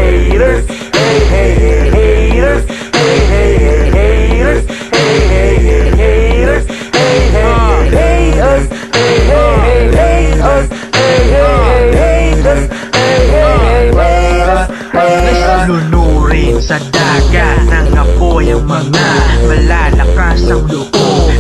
haters, hey, hey, hey, haters, hey, hey, hey, haters, hey, hey, hey, haters, hey, hey, hey, hate us, hey, hey, hey, hate us, hey, hey, hey, hate us, hey, hey, hey, hate us, hate us. Lunurin sa dagat ng apoy ang mga malalakas ang loob,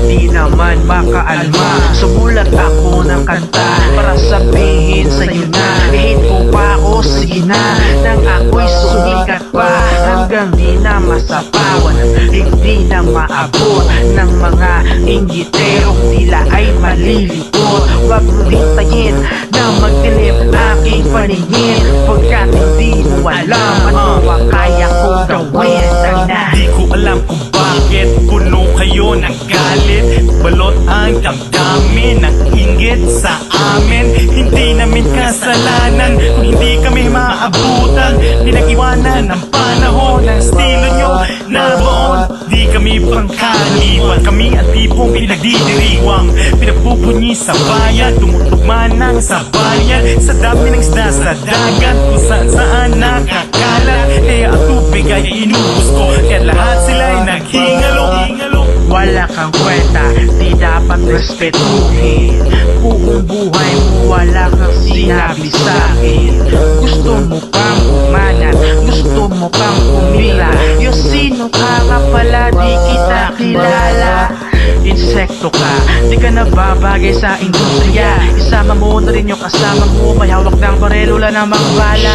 di naman makaalma. Sumulat ako ng kanta para sabihin sa'yo na i-hate ko pa ako, sige na, nang ako'y sumikat pa, hanggang di na masapawan, hindi na maabot ng mga inggiterong tila ay malilipot. Huwag mo hintayin na magdilim aking paningin, pagkat hindi mo alam ano ang kaya kong gawin. Di ko alam kung bakit puno kayo ng galit, balot ang damdamin ng inggit sa amin. Hindi namin kasalanan kung hindi kami maabutan, pinag-iwanan ng panahon ng estilo nyo na buon. Di kami pangkaliwan, kami ang tipong pinagdidiriwang, pinagpupuni sa bayan, tumutugma ng sabayan, sa dami ng isda sa dagat, kung saan saan nakakalat. Kaya ang tubig ay inubos ko, kaya lahat sila'y naghingalo. Wala kang kwenta, di dapat respetuhin. Buong buhay mo wala kang sinabi sa'kin. Gusto mo pang umanat, gusto mo pang umira. Yung sino ka nga pala, di kita kilala. Insekto ka, di ka nababagay sa industriya. Isama mo na rin yung kasama mo, may hawak ng barel, wala namang bala.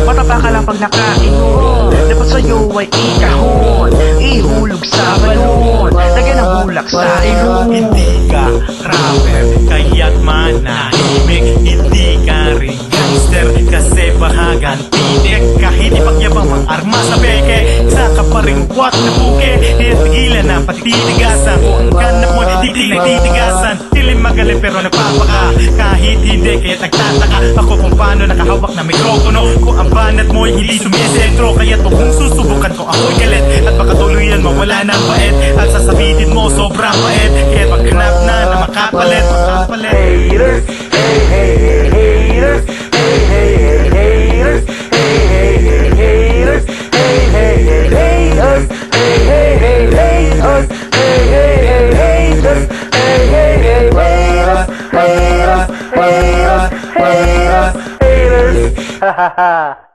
Matapa ka lang pag nakainom, dapat sa'yo ay ikahon, ihulog sa balon, lagyan ng bulak sa ilong. Hindi ka rapper, kaya't manahimik. Hindi ka rin gangster, kasi bahagan tinik. Kahit ipagyabang mang arma sa beke, isa ka pa rin kwat na buke. Tigilan na patitigasan ko ang ganap mo, di nagtitigasan. Tilim magaling pero nagpapaka, kahit hindi kaya't nagtataka ako kung paano nakahawak na mikropono. Kung ang banat mo'y hindi sumisentro, kaya't kung susubukan ko ako'y galit, at baka tuluyan mawala ng bait, at sasabihin mo sobrang bait, kaya't maghanap na makapalit. Haters, hey, hey, hey, haters, hey, hey, hey, haters, hey, hey, hey, haters, hey, hey, hey, hate us, hey, hey, hey, hate us, hey, hey, hey, hate us, hey, hey, hey, hate us, hate us, hate us, hate us, haters.